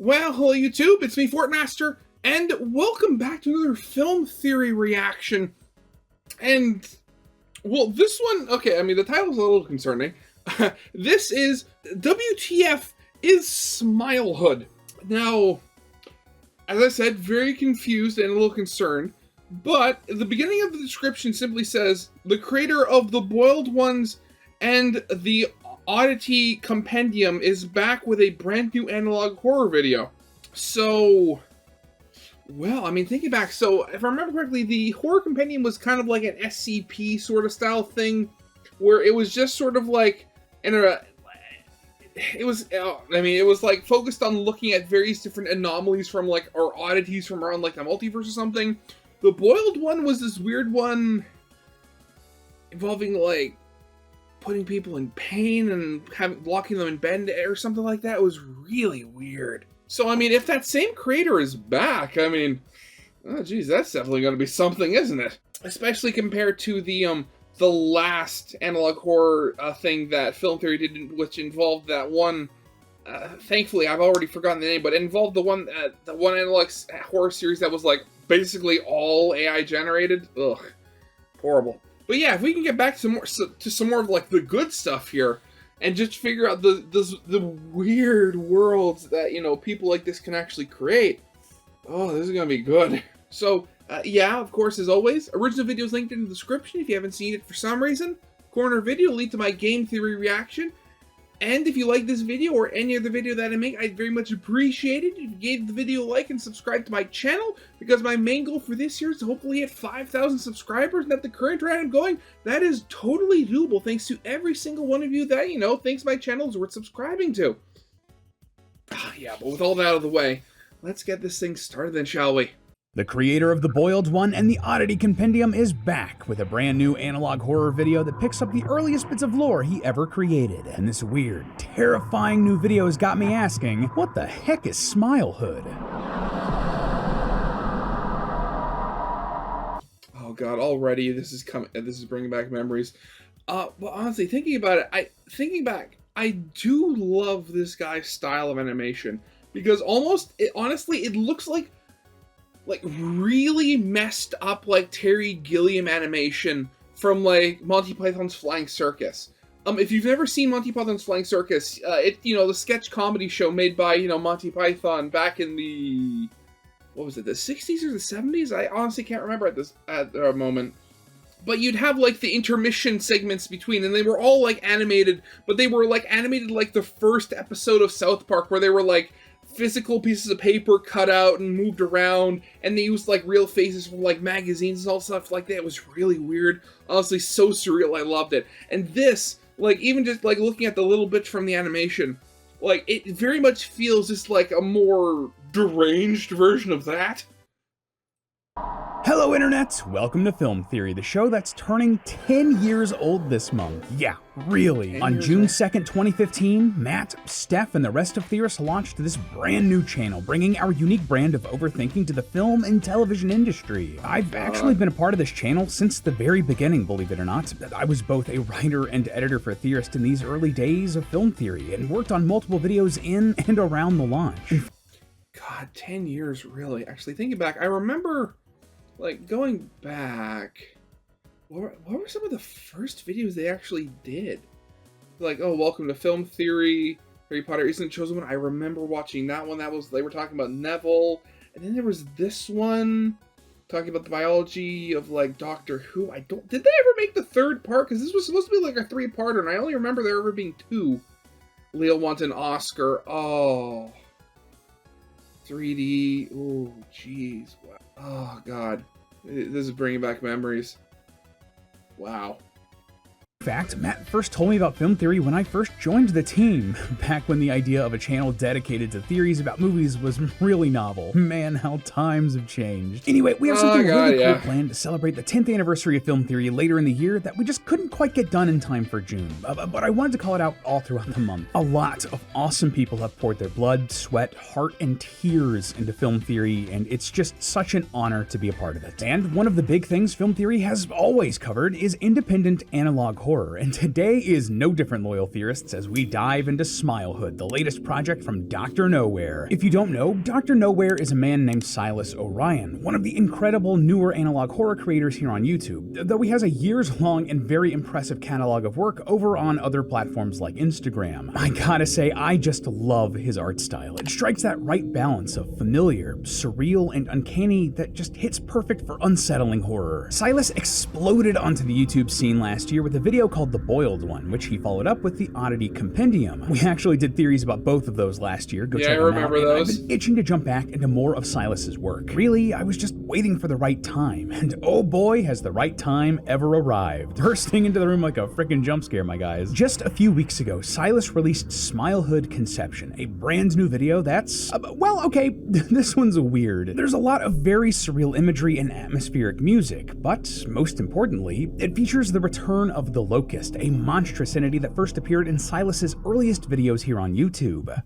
Well, hello YouTube, it's me, Fortmaster, and welcome back to another film theory reaction. And, well, this one, okay, I mean, the title's a little concerning. This is, WTF is Smilehood. Now, as I said, very confused and a little concerned, but the beginning of the description simply says, the creator of The Boiled Ones and the Oddity Compendium is back with a brand new analog horror video. So, well, I mean, thinking back, so if I remember correctly, the horror compendium was kind of like an SCP sort of style thing, where it was just sort of like, it was like focused on looking at various different anomalies from like, or oddities from around like the multiverse or something. The Boiled One was this weird one involving like putting people in pain and locking them in bed or something like that. It was really weird. So, I mean, if that same creator is back, I mean, oh geez, that's definitely going to be something, isn't it? Especially compared to the last analog horror thing that Film Theory did, which involved that one, thankfully, I've already forgotten the name, but it involved the one analog horror series that was, like, basically all AI generated. Ugh, horrible. But yeah, if we can get back to some more of like the good stuff here, and just figure out the weird worlds that, you know, people like this can actually create. Oh, this is gonna be good. So yeah, of course, as always, original video is linked in the description if you haven't seen it for some reason. Corner video will lead to my game theory reaction. And if you like this video or any other video that I make, I'd very much appreciate it if you gave the video a like and subscribe to my channel, because my main goal for this year is to hopefully hit 5,000 subscribers, and at the current rate I'm going, that is totally doable thanks to every single one of you that, you know, thinks my channel is worth subscribing to. Yeah, but with all that out of the way, let's get this thing started then, shall we? The creator of The Boiled One and the Oddity Compendium is back with a brand new analog horror video that picks up the earliest bits of lore he ever created. And this weird, terrifying new video has got me asking, what the heck is Smilehood? Oh god, already this is bringing back memories. Well, honestly, thinking about it, I do love this guy's style of animation, because honestly, it looks like really messed up, like Terry Gilliam animation from like Monty Python's Flying Circus. If you've never seen Monty Python's Flying Circus, the sketch comedy show made by, Monty Python back in the, what was it, the 60s or the 70s? I honestly can't remember at the moment. But you'd have like the intermission segments between, and they were all like animated, but they were like animated like the first episode of South Park, where they were like physical pieces of paper cut out and moved around, and they used like real faces from like magazines and all stuff like that. It was really weird, honestly, so surreal. I loved it. And this, like, even just like looking at the little bits from the animation, like, it very much feels just like a more deranged version of that. Hello Internet! Welcome to Film Theory, the show that's turning 10 years old this month. Yeah, really. On June 2nd, 2015, Matt, Steph, and the rest of theorists launched this brand new channel, bringing our unique brand of overthinking to the film and television industry. I've actually been a part of this channel since the very beginning, believe it or not. I was both a writer and editor for Theorist in these early days of Film Theory, and worked on multiple videos in and around the launch. God, 10 years, really. Actually, thinking back, I remember, like, going back, what were some of the first videos they actually did? Like, oh, welcome to Film Theory, Harry Potter Isn't the Chosen One. I remember watching that one. They were talking about Neville. And then there was this one, talking about the biology of, like, Doctor Who. Did they ever make the third part? Because this was supposed to be, like, a 3-parter, and I only remember there ever being 2. Leo wants an Oscar. Oh. 3D. Oh, jeez. Wow. Oh, God. This is bringing back memories. Wow. In fact, Matt first told me about Film Theory when I first joined the team, back when the idea of a channel dedicated to theories about movies was really novel. Man, how times have changed. Anyway, we have something really cool planned to celebrate the 10th anniversary of Film Theory later in the year that we just couldn't quite get done in time for June, but I wanted to call it out all throughout the month. A lot of awesome people have poured their blood, sweat, heart, and tears into Film Theory, and it's just such an honor to be a part of it. And one of the big things Film Theory has always covered is independent analog horror. horror, and today is no different, loyal theorists, as we dive into Smilehood, the latest project from Dr. Nowhere. If you don't know, Dr. Nowhere is a man named Silas Orion, one of the incredible newer analog horror creators here on YouTube, though he has a years-long and very impressive catalog of work over on other platforms like Instagram. I gotta say, I just love his art style. It strikes that right balance of familiar, surreal, and uncanny that just hits perfect for unsettling horror. Silas exploded onto the YouTube scene last year with a video called The Boiled One, which he followed up with the Oddity Compendium. We actually did theories about both of those last year. Go check them out. I remember those. I've been itching to jump back into more of Silas's work. Really, I was just waiting for the right time, and oh boy, has the right time ever arrived. Bursting into the room like a freaking jump scare, my guys. Just a few weeks ago, Silas released Smilehood Conception, a brand new video that's, well, okay, this one's weird. There's a lot of very surreal imagery and atmospheric music, but most importantly, it features the return of the Locust, a monstrous entity that first appeared in Silas's earliest videos here on YouTube.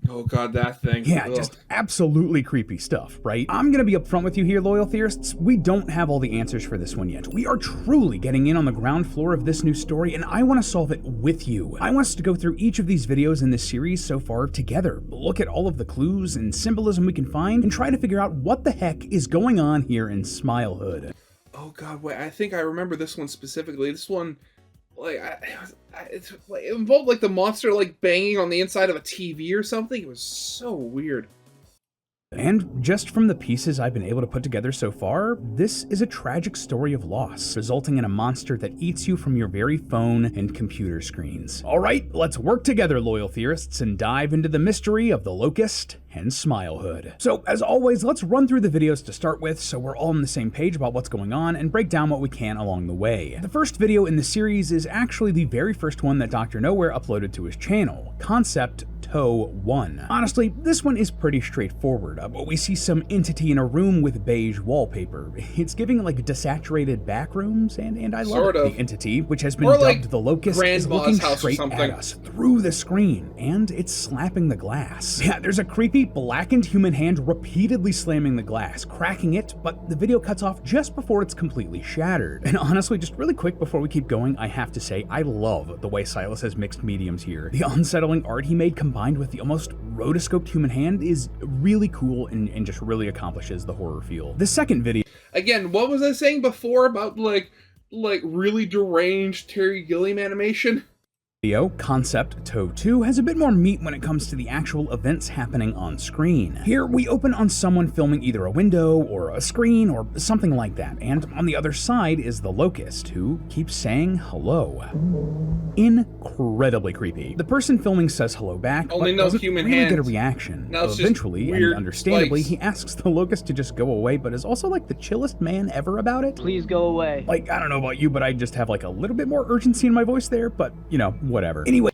Oh god, that thing. Yeah, ugh. Just absolutely creepy stuff, right? I'm gonna be upfront with you here, loyal theorists. We don't have all the answers for this one yet. We are truly getting in on the ground floor of this new story, and I want to solve it with you. I want us to go through each of these videos in this series so far together, look at all of the clues and symbolism we can find, and try to figure out what the heck is going on here in Smilehood. Oh god, wait, I think I remember this one specifically. This one, like, it involved like the monster like banging on the inside of a TV or something. It was so weird. And just from the pieces I've been able to put together so far, this is a tragic story of loss, resulting in a monster that eats you from your very phone and computer screens. All right, let's work together, loyal theorists, and dive into the mystery of the Locust and Smilehood. So, as always, let's run through the videos to start with so we're all on the same page about what's going on and break down what we can along the way. The first video in the series is actually the very first one that Dr. Nowhere uploaded to his channel, Concept Toe 1. Honestly, this one is pretty straightforward. We see some entity in a room with beige wallpaper. It's giving like desaturated back rooms, and I love it. The entity, which has been dubbed the Locust, is looking straight at us through the screen, and it's slapping the glass. Yeah, there's a creepy blackened human hand repeatedly slamming the glass, cracking it, but the video cuts off just before it's completely shattered. And honestly, just really quick before we keep going, I have to say, I love the way Silas has mixed mediums here. The unsettling art he made combined with the almost rotoscoped human hand is really cool and just really accomplishes the horror feel. The second video... Again, what was I saying before about like really deranged Terry Gilliam animation? Concept Toe 2 has a bit more meat when it comes to the actual events happening on screen. Here we open on someone filming either a window or a screen or something like that, and on the other side is the Locust, who keeps saying hello. Incredibly creepy. The person filming says hello back, only but no doesn't human really hand. Get a reaction. Now it's eventually, weird and understandably, spikes. He asks the Locust to just go away, but is also like the chillest man ever about it. Please go away. Like, I don't know about you, but I just have like a little bit more urgency in my voice there, but you know, whatever. Anyway.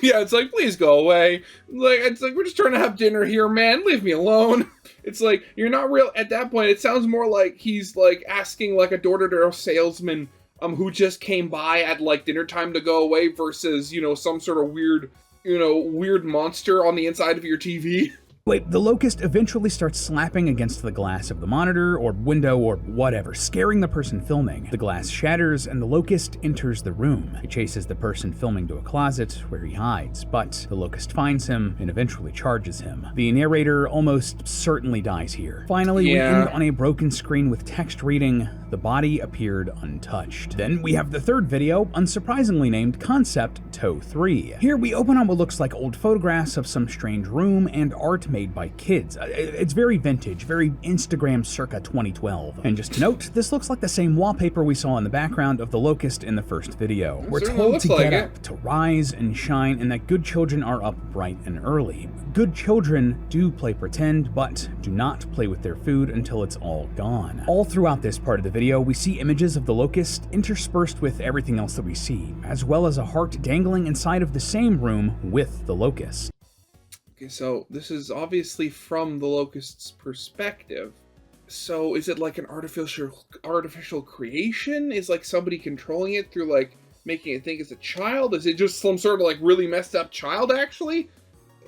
Yeah, it's like, please go away. Like, it's like, we're just trying to have dinner here, man. Leave me alone. It's like, you're not real. At that point, it sounds more like he's like asking like a door-to-door salesman who just came by at like dinner time to go away versus, you know, some sort of weird, you know, weird monster on the inside of your TV. Wait, the Locust eventually starts slapping against the glass of the monitor or window or whatever, scaring the person filming. The glass shatters and the Locust enters the room. He chases the person filming to a closet where he hides, but the Locust finds him and eventually charges him. The narrator almost certainly dies here. Finally, we end on a broken screen with text reading, "The body appeared untouched." Then we have the third video, unsurprisingly named Concept Toe 3. Here we open on what looks like old photographs of some strange room and art made by kids. It's very vintage, very Instagram circa 2012. And just to note, this looks like the same wallpaper we saw in the background of the Locust in the first video. We're told to get up, to rise and shine, and that good children are up bright and early. Good children do play pretend, but do not play with their food until it's all gone. All throughout this part of the video, we see images of the Locust interspersed with everything else that we see, as well as a heart dangling inside of the same room with the Locust. Okay, so this is obviously from the Locust's perspective. So is it like an artificial creation? Is like somebody controlling it through like making it think it's a child? Is it just some sort of like really messed up child actually?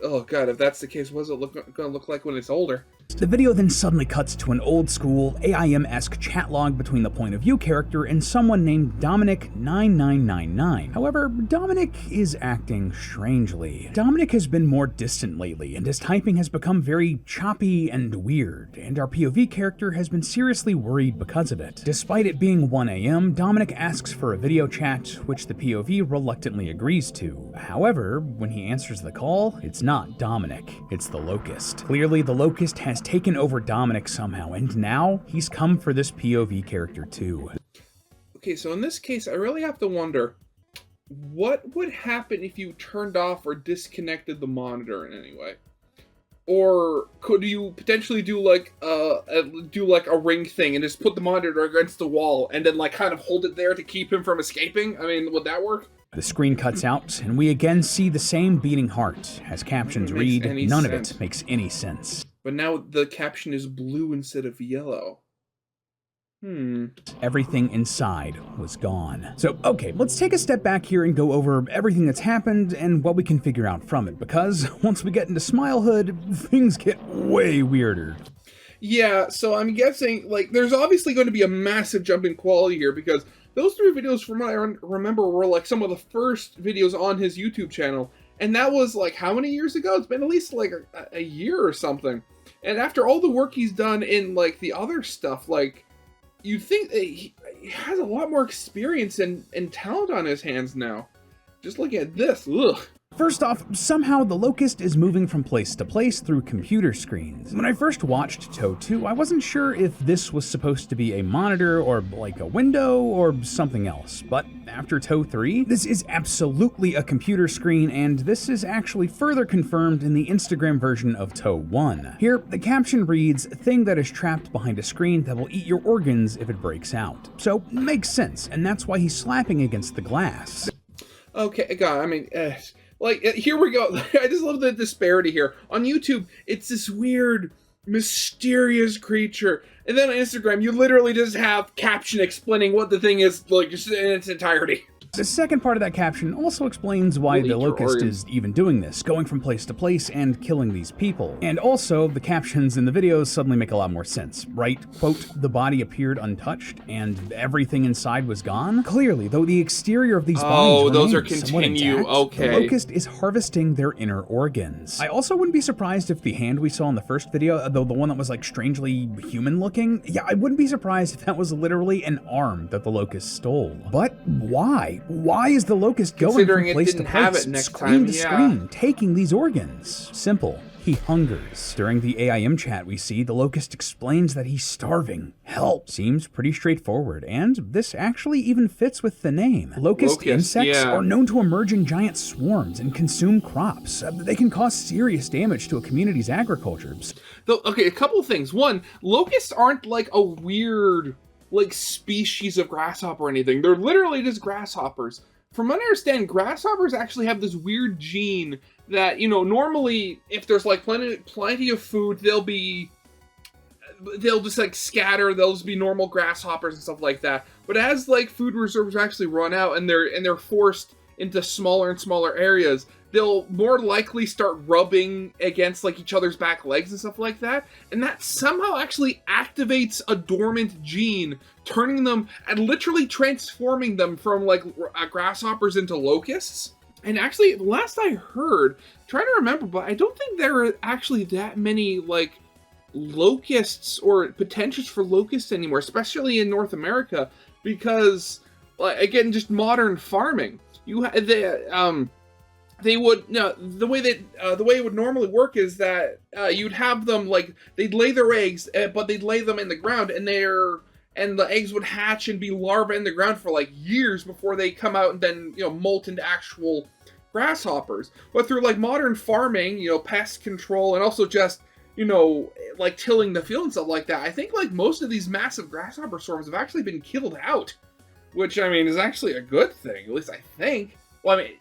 Oh god, if that's the case, what's it gonna look like when it's older? The video then suddenly cuts to an old-school, AIM-esque chat log between the point of view character and someone named Dominic9999. However, Dominic is acting strangely. Dominic has been more distant lately, and his typing has become very choppy and weird, and our POV character has been seriously worried because of it. Despite it being 1 a.m., Dominic asks for a video chat, which the POV reluctantly agrees to. However, when he answers the call, it's not Dominic, it's the Locust. Clearly, the Locust has taken over Dominic somehow, and now he's come for this POV character too. Okay, so in this case, I really have to wonder, what would happen if you turned off or disconnected the monitor in any way? Or could you potentially do like a ring thing and just put the monitor against the wall and then like kind of hold it there to keep him from escaping? I mean, would that work? The screen cuts out, and we again see the same beating heart. As captions read, none of it makes any sense. But now the caption is blue instead of yellow. Everything inside was gone. So, okay, let's take a step back here and go over everything that's happened and what we can figure out from it, because once we get into Smilehood, things get way weirder. Yeah, so I'm guessing, like, there's obviously going to be a massive jump in quality here, because those 3 videos, from what I remember, were, like, some of the first videos on his YouTube channel. And that was, like, how many years ago? It's been at least, like, a year or something. And after all the work he's done in, like, the other stuff, like, you'd think that he has a lot more experience and talent on his hands now. Just look at this. Ugh. First off, somehow the Locust is moving from place to place through computer screens. When I first watched Toe 2, I wasn't sure if this was supposed to be a monitor or like a window or something else, but after Toe 3, this is absolutely a computer screen, and this is actually further confirmed in the Instagram version of Toe 1. Here, the caption reads, "Thing that is trapped behind a screen that will eat your organs if it breaks out." So, makes sense, and that's why he's slapping against the glass. Okay, God, I mean, like, here we go. I just love the disparity here. On YouTube, it's this weird, mysterious creature. And then on Instagram, you literally just have caption explaining what the thing is, like, just in its entirety. The second part of that caption also explains why the Locust is even doing this, going from place to place and killing these people. And also, the captions in the videos suddenly make a lot more sense, right? Quote, "The body appeared untouched and everything inside was gone." Clearly, though the exterior of these bodies those are somewhat continue, intact, okay. The Locust is harvesting their inner organs. I also wouldn't be surprised if the hand we saw in the first video, though the one that was like strangely human looking, yeah, I wouldn't be surprised if that was literally an arm that the Locust stole. But why? Why is the Locust going from place to place, screen to screen, taking these organs? Simple. He hungers. During the AIM chat we see, the Locust explains that he's starving. Help. Seems pretty straightforward, and this actually even fits with the name. Locust insects are known to emerge in giant swarms and consume crops. They can cause serious damage to a community's agriculture. Okay, a couple things. One, locusts aren't like a weird, like, species of grasshopper or anything. They're literally just grasshoppers. From what I understand, grasshoppers actually have this weird gene that, you know, normally if there's like plenty of food, they'll just like scatter, they'll just be normal grasshoppers and stuff like that. But as like food reserves actually run out and they're forced into smaller and smaller areas, they'll more likely start rubbing against like each other's back legs and stuff like that. And that somehow actually activates a dormant gene, turning them and literally transforming them from like grasshoppers into locusts. And actually, last I heard, trying to remember, but I don't think there are actually that many like locusts or potentials for locusts anymore, especially in North America, because again, just modern farming. They would the way it would normally work is that you'd have them like they'd lay their eggs, but they'd lay them in the ground, and the eggs would hatch and be larvae in the ground for like years before they come out and then molt into actual grasshoppers. But through like modern farming, pest control, and also just like tilling the field and stuff like that, I think like most of these massive grasshopper swarms have actually been killed out, which I mean is actually a good thing, at least I think. Well, I mean,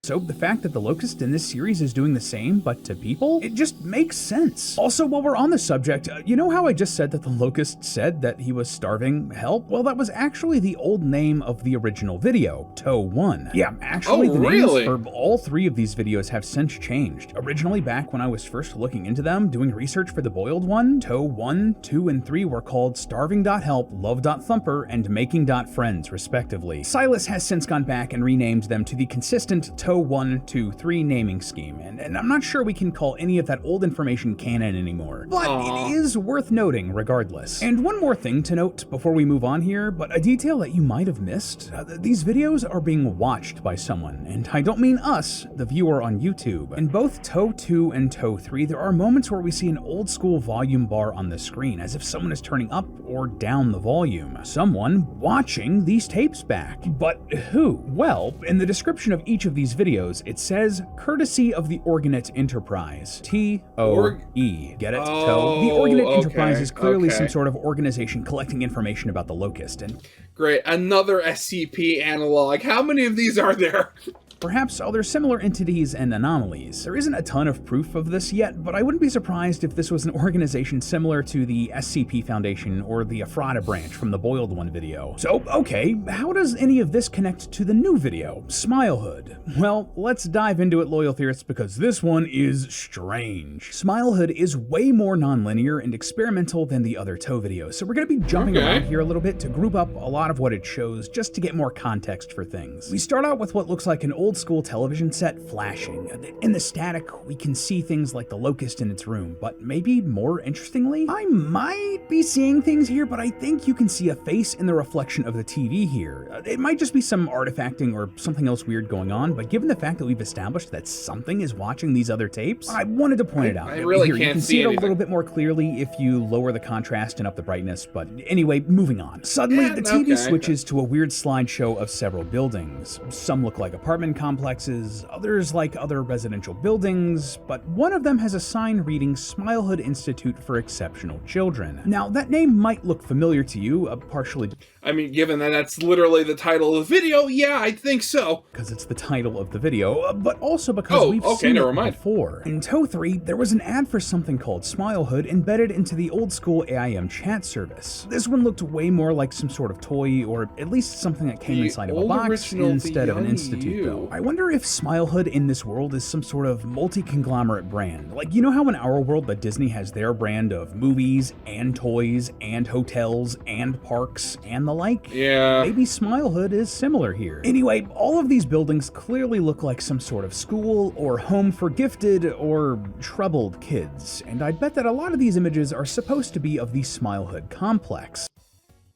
So the fact that the locust in this series is doing the same, but to people, it just makes sense. Also, while we're on the subject, you know how I just said that the locust said that he was starving help? Well, that was actually the old name of the original video, Toe 1. Yeah, actually the names for all 3 of these videos have since changed. Originally, back when I was first looking into them, doing research for the boiled one, Toe 1, 2, and 3 were called Starving.Help, Love.Thumper, and Making.Friends, respectively. Silas has since gone back and renamed them to the consistent Toe 1, 2, 3 naming scheme, and I'm not sure we can call any of that old information canon anymore, but it is worth noting regardless. And one more thing to note before we move on here, but a detail that you might have missed, these videos are being watched by someone, and I don't mean us, the viewer on YouTube. In both Toe 2 and Toe 3, there are moments where we see an old school volume bar on the screen, as if someone is turning up or down the volume. Someone watching these tapes back. But who? Well, in the description of each of these videos, it says, courtesy of the Organet Enterprise. T-O-E. Get it? Toe. The Organet Enterprise is clearly some sort of organization collecting information about the locust. And great, another SCP analog. How many of these are there? Perhaps other similar entities and anomalies. There isn't a ton of proof of this yet, but I wouldn't be surprised if this was an organization similar to the SCP Foundation or the Ephrata branch from the Boiled One video. So, okay, how does any of this connect to the new video, Smilehood? Well, let's dive into it, loyal theorists, because this one is strange. Smilehood is way more non-linear and experimental than the other Toe videos, so we're going to be jumping around here a little bit to group up a lot of what it shows just to get more context for things. We start out with what looks like an old school television set flashing. In the static, we can see things like the locust in its room, but maybe more interestingly, I might be seeing things here, but I think you can see a face in the reflection of the TV here. It might just be some artifacting or something else weird going on, but given the fact that we've established that something is watching these other tapes, I wanted to point it out. I really here, can't you can see it a little bit more clearly if you lower the contrast and up the brightness, but anyway, moving on. Suddenly, the TV switches to a weird slideshow of several buildings. Some look like apartment complexes, others like other residential buildings, but one of them has a sign reading Smilehood Institute for Exceptional Children. Now, that name might look familiar to you, partially... I mean, given that that's literally the title of the video, yeah, I think so. Because it's the title of the video, but also because we've seen it before. In Toe 3, there was an ad for something called Smilehood embedded into the old school AIM chat service. This one looked way more like some sort of toy, or at least something that came inside of a box instead of an institute, though. I wonder if Smilehood in this world is some sort of multi-conglomerate brand. Like, you know how in our world that Disney has their brand of movies, and toys, and hotels, and parks, and the like? Yeah. Maybe Smilehood is similar here. Anyway, all of these buildings clearly look like some sort of school, or home for gifted, or troubled kids, and I bet that a lot of these images are supposed to be of the Smilehood complex.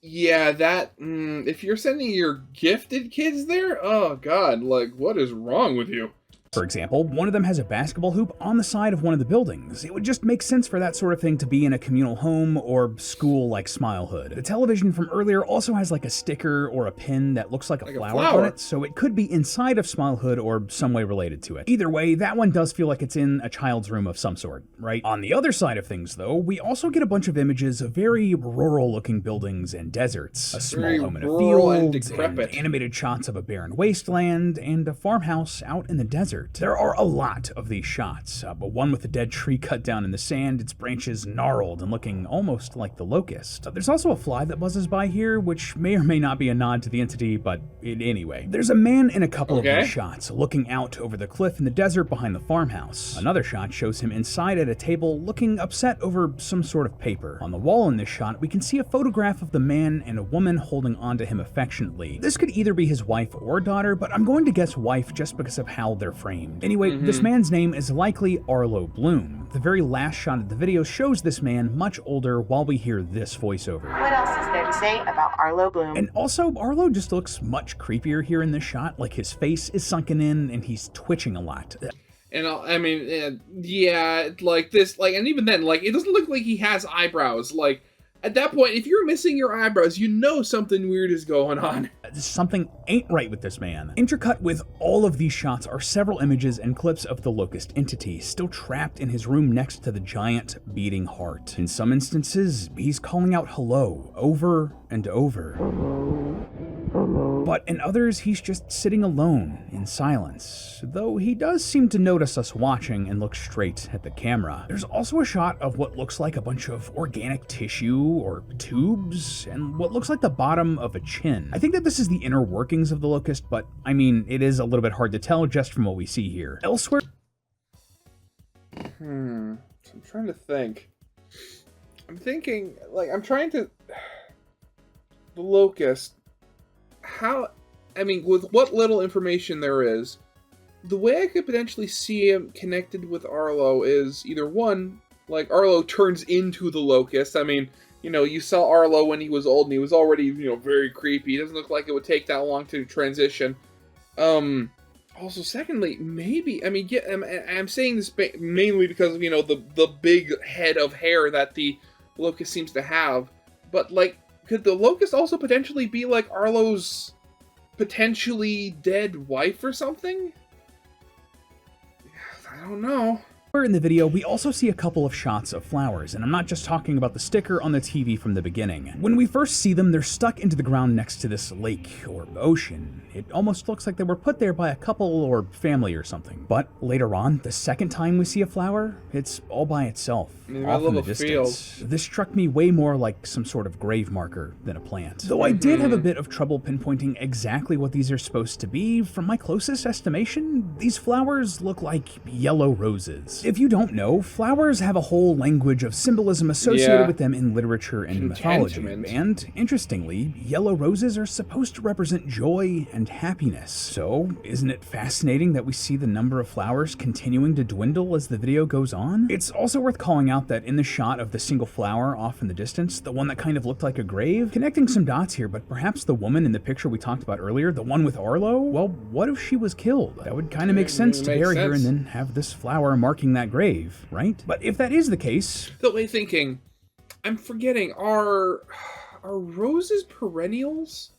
Yeah, that, if you're sending your gifted kids there, oh god, like, what is wrong with you? For example, one of them has a basketball hoop on the side of one of the buildings. It would just make sense for that sort of thing to be in a communal home or school like Smilehood. The television from earlier also has like a sticker or a pin that looks like a flower on it, so it could be inside of Smilehood or some way related to it. Either way, that one does feel like it's in a child's room of some sort, right? On the other side of things, though, we also get a bunch of images of very rural-looking buildings and deserts. A small home in a field, and animated shots of a barren wasteland, and a farmhouse out in the desert. There are a lot of these shots, but one with a dead tree cut down in the sand, its branches gnarled and looking almost like the locust. There's also a fly that buzzes by here, which may or may not be a nod to the entity, but anyway. There's a man in a couple of these shots, looking out over the cliff in the desert behind the farmhouse. Another shot shows him inside at a table, looking upset over some sort of paper. On the wall in this shot, we can see a photograph of the man and a woman holding onto him affectionately. This could either be his wife or daughter, but I'm going to guess wife just because of how they're framed. Anyway, this man's name is likely Arlo Bloom. The very last shot of the video shows this man much older while we hear this voiceover. What else is there to say about Arlo Bloom? And also, Arlo just looks much creepier here in this shot, like his face is sunken in and he's twitching a lot. And I mean, yeah, like this, like, and even then, like, it doesn't look like he has eyebrows. Like, at that point, if you're missing your eyebrows, you know something weird is going on. Something ain't right with this man. Intercut with all of these shots are several images and clips of the locust entity, still trapped in his room next to the giant beating heart. In some instances, he's calling out hello over and over. Hello. Hello. But in others, he's just sitting alone in silence, though he does seem to notice us watching and look straight at the camera. There's also a shot of what looks like a bunch of organic tissue or tubes and what looks like the bottom of a chin. I think that this is the inner workings of the locust, but I mean, it is a little bit hard to tell just from what we see here. Elsewhere, I'm trying to think. I'm thinking, like, the locust, with what little information there is, the way I could potentially see him connected with Arlo is either one, like, Arlo turns into the locust. I mean, you saw Arlo when he was old and he was already, very creepy. He doesn't look like it would take that long to transition. Also, secondly, maybe, I'm saying this mainly because of, the big head of hair that the locust seems to have, but, like, could the locust also potentially be, like, Arlo's potentially dead wife or something? I don't know. in the video, we also see a couple of shots of flowers, and I'm not just talking about the sticker on the TV from the beginning. When we first see them, they're stuck into the ground next to this lake or ocean. It almost looks like they were put there by a couple or family or something. But later on, the second time we see a flower, it's all by itself, off in the distance. This struck me way more like some sort of grave marker than a plant. Though I did have a bit of trouble pinpointing exactly what these are supposed to be, from my closest estimation, these flowers look like yellow roses. If you don't know, flowers have a whole language of symbolism associated with them in literature and mythology. And interestingly, yellow roses are supposed to represent joy and happiness. So, isn't it fascinating that we see the number of flowers continuing to dwindle as the video goes on? It's also worth calling out that in the shot of the single flower off in the distance, the one that kind of looked like a grave, connecting some dots here, but perhaps the woman in the picture we talked about earlier, the one with Arlo, well, what if she was killed? That would kind of make sense to bury her and then have this flower marking that grave, right? But if that is the case... The way thinking, I'm forgetting, are roses perennials?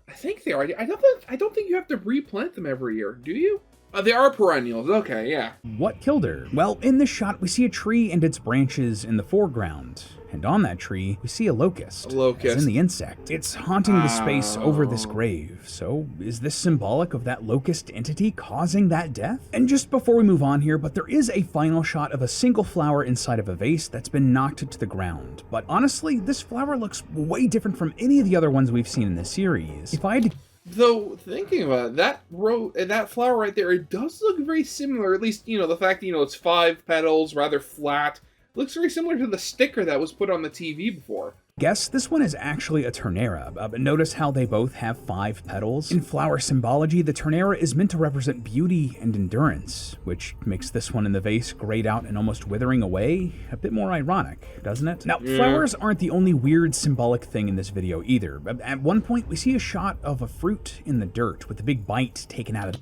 I think they are. I don't think you have to replant them every year, do you? They are perennials, okay, yeah. What killed her? Well, in this shot, we see a tree and its branches in the foreground. And on that tree, we see a locust. As in the insect. It's haunting the space over this grave. So, is this symbolic of that locust entity causing that death? And just before we move on here, but there is a final shot of a single flower inside of a vase that's been knocked to the ground. But honestly, this flower looks way different from any of the other ones we've seen in this series. If I had to... Though, thinking about it, that flower right there, it does look very similar, at least, the fact that, it's 5 petals, rather flat. Looks very similar to the sticker that was put on the TV before. Guess this one is actually a turnera, but notice how they both have 5 petals? In flower symbology, the turnera is meant to represent beauty and endurance, which makes this one in the vase grayed out and almost withering away a bit more ironic, doesn't it? Now, flowers aren't the only weird symbolic thing in this video either. At one point, we see a shot of a fruit in the dirt with a big bite taken out of it.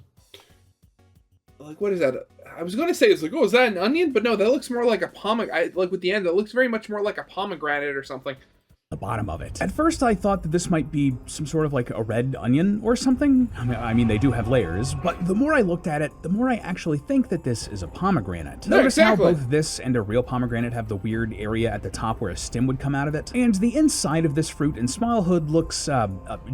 Like, what is that? I was going to say, it's like, oh, is that an onion? But no, that looks more like a pomegranate. Like, with the end, it looks very much more like a pomegranate or something. The bottom of it. At first, I thought that this might be some sort of like a red onion or something. I mean, they do have layers, but the more I looked at it, the more I actually think that this is a pomegranate. Notice how both this and a real pomegranate have the weird area at the top where a stem would come out of it. And the inside of this fruit in Smilehood looks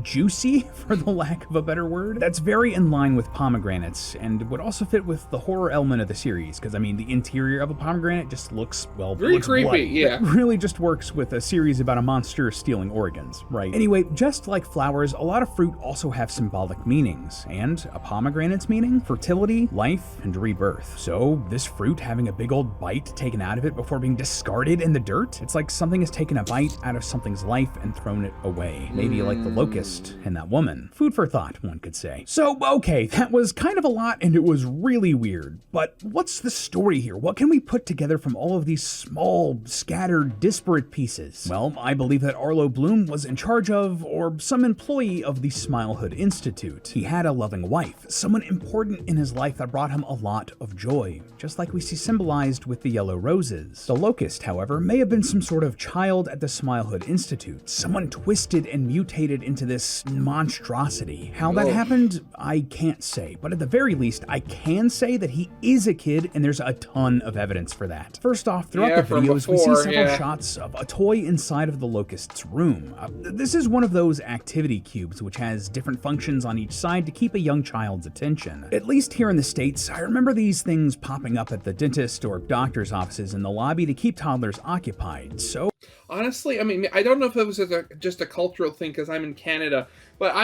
juicy, for the lack of a better word. That's very in line with pomegranates, and would also fit with the horror element of the series, because I mean, the interior of a pomegranate just looks, well, very creepy, bloody. yeah. It really just works with a series about a monster stealing organs, right? Anyway, just like flowers, a lot of fruit also have symbolic meanings, and a pomegranate's meaning? Fertility, life, and rebirth. So, this fruit having a big old bite taken out of it before being discarded in the dirt? It's like something has taken a bite out of something's life and thrown it away. Maybe like the locust and that woman. Food for thought, one could say. So, okay, that was kind of a lot, and it was really weird, but what's the story here? What can we put together from all of these small, scattered, disparate pieces? Well, I believe that Arlo Bloom was in charge of, or some employee of the Smilehood Institute. He had a loving wife, someone important in his life that brought him a lot of joy, just like we see symbolized with the yellow roses. The locust, however, may have been some sort of child at the Smilehood Institute, someone twisted and mutated into this monstrosity. How that happened, I can't say, but at the very least, I can say that he is a kid, and there's a ton of evidence for that. First off, throughout the videos, we see several shots of a toy inside of the locust Locust's room. This is one of those activity cubes which has different functions on each side to keep a young child's attention. At least here in the States, I remember these things popping up at the dentist or doctor's offices in the lobby to keep toddlers occupied, so... Honestly, I mean, I don't know if it was just a cultural thing because I'm in Canada, but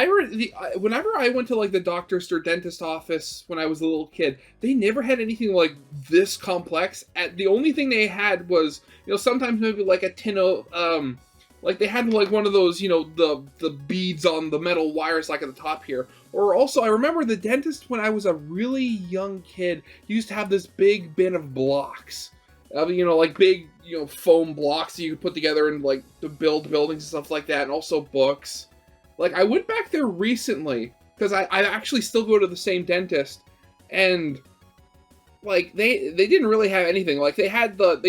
whenever I went to like the doctor's or dentist office when I was a little kid, they never had anything like this complex. The only thing they had was, sometimes maybe like a tin of, like they had like one of those, the beads on the metal wires like at the top here. Or also, I remember the dentist when I was a really young kid used to have this big bin of blocks. Like big, foam blocks that you could put together and like to build buildings and stuff like that, and also books. Like I went back there recently because I actually still go to the same dentist, and like they didn't really have anything. Like they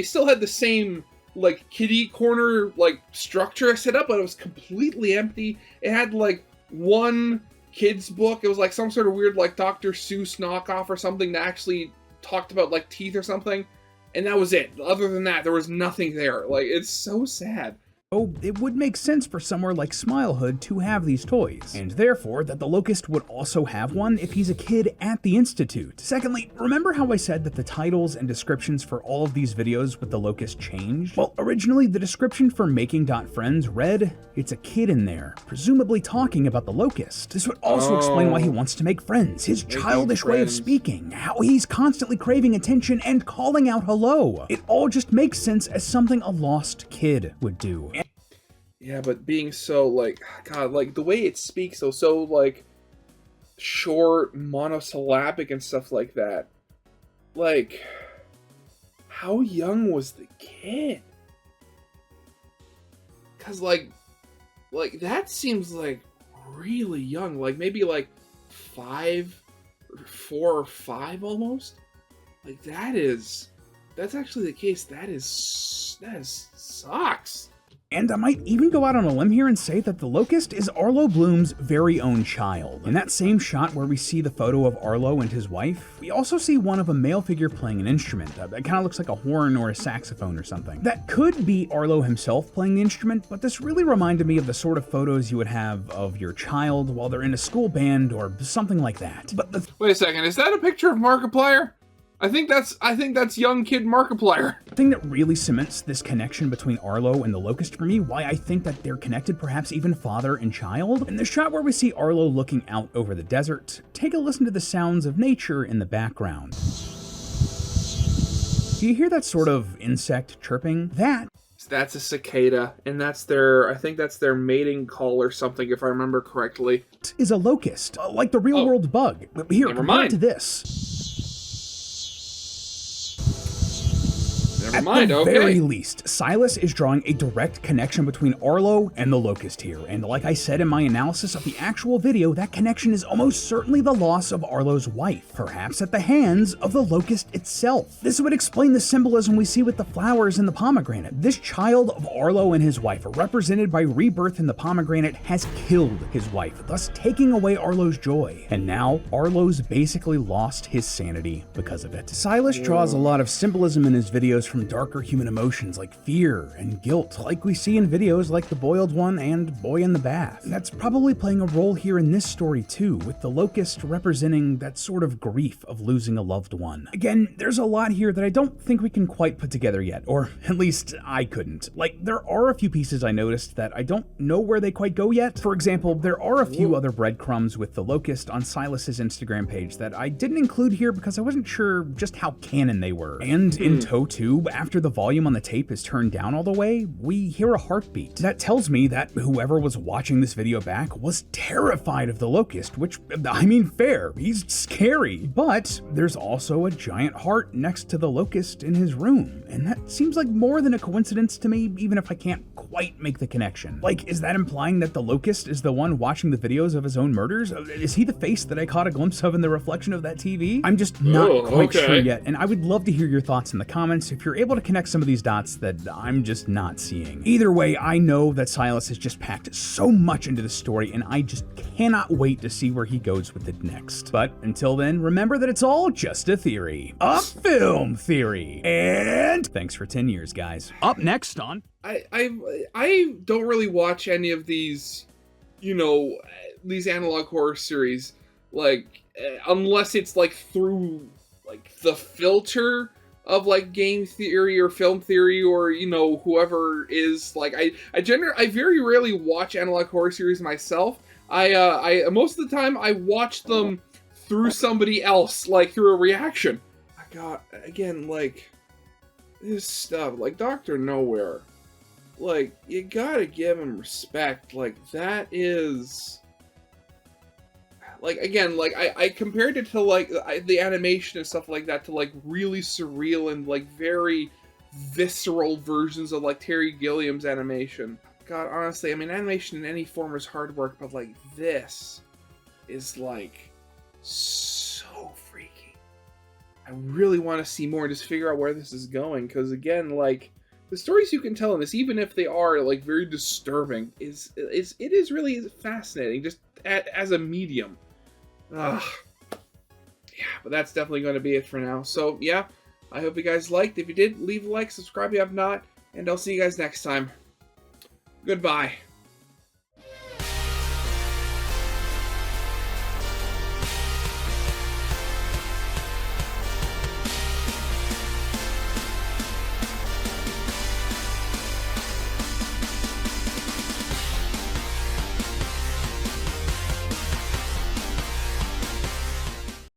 still had the same like kitty corner like structure set up, but it was completely empty. It had like one kid's book. It was like some sort of weird like Dr. Seuss knockoff or something that actually talked about like teeth or something. And that was it. Other than that, there was nothing there. Like, it's so sad. Oh, it would make sense for somewhere like Smilehood to have these toys, and therefore that the Locust would also have one if he's a kid at the Institute. Secondly, remember how I said that the titles and descriptions for all of these videos with the Locust changed? Well, originally the description for Making.Friends read, "It's a kid in there, presumably talking about the Locust." This would also explain why he wants to make friends, his childish way of speaking, how he's constantly craving attention and calling out hello. It all just makes sense as something a lost kid would do. Yeah, but being so, like, God, like, the way it speaks, though, so, like, short, monosyllabic and stuff like that. Like, how young was the kid? Because, like, that seems, like, really young. Like, maybe, like, 4 or 5, almost? Like, that's actually the case. That sucks. And I might even go out on a limb here and say that the Locust is Arlo Bloom's very own child. In that same shot where we see the photo of Arlo and his wife, we also see one of a male figure playing an instrument that kind of looks like a horn or a saxophone or something. That could be Arlo himself playing the instrument, but this really reminded me of the sort of photos you would have of your child while they're in a school band or something like that. But wait a second, is that a picture of Markiplier? I think that's young kid Markiplier. The thing that really cements this connection between Arlo and the Locust for me, why I think that they're connected, perhaps even father and child, in the shot where we see Arlo looking out over the desert, take a listen to the sounds of nature in the background. Do you hear that sort of insect chirping? That's a cicada, and I think that's their mating call or something, if I remember correctly. Is a locust, like the real world bug. Here, compare it to this. Never mind, At the very least, Silas is drawing a direct connection between Arlo and the Locust here, and like I said in my analysis of the actual video, that connection is almost certainly the loss of Arlo's wife, perhaps at the hands of the Locust itself. This would explain the symbolism we see with the flowers and the pomegranate. This child of Arlo and his wife, represented by rebirth in the pomegranate, has killed his wife, thus taking away Arlo's joy. And now, Arlo's basically lost his sanity because of it. Silas draws a lot of symbolism in his videos from darker human emotions like fear and guilt, like we see in videos like The Boiled One and Boy in the Bath. That's probably playing a role here in this story too, with the Locust representing that sort of grief of losing a loved one. Again, there's a lot here that I don't think we can quite put together yet, or at least I couldn't. Like, there are a few pieces I noticed that I don't know where they quite go yet. For example, there are a few other breadcrumbs with the Locust on Silas's Instagram page that I didn't include here because I wasn't sure just how canon they were. And in tow too, after the volume on the tape is turned down all the way, we hear a heartbeat. That tells me that whoever was watching this video back was terrified of the Locust, which, I mean, fair, he's scary. But there's also a giant heart next to the Locust in his room, and that seems like more than a coincidence to me, even if I can't quite make the connection. Like, is that implying that the Locust is the one watching the videos of his own murders? Is he the face that I caught a glimpse of in the reflection of that TV? I'm just not quite sure yet, and I would love to hear your thoughts in the comments. If you're able able to connect some of these dots that I'm just not seeing. Either way, I know that Silas has just packed so much into the story, and I just cannot wait to see where he goes with it next. But until then, remember that it's all just a theory. A film theory. And thanks for 10 years, guys. Up next on... I don't really watch any of these, you know, these analog horror series, like, unless it's, like, through, like, the filter of, like, game theory or film theory or, you know, whoever is, like, I very rarely watch analog horror series myself. I most of the time, I watch them through somebody else, like, through a reaction. I got, again, like, this stuff, like, Dr. Nowhere. Like, you gotta give him respect. Like, that is... Like, again, like, I compared it to, like, the animation and stuff like that to, like, really surreal and, like, very visceral versions of, like, Terry Gilliam's animation. God, honestly, I mean, animation in any form is hard work, but, like, this is, like, so freaky. I really want to see more and just figure out where this is going, because, again, like... The stories you can tell in this, even if they are, like, very disturbing, it is really fascinating, just as a medium. Ugh. Yeah, but that's definitely going to be it for now. So, yeah, I hope you guys liked. If you did, leave a like, subscribe if you have not, and I'll see you guys next time. Goodbye.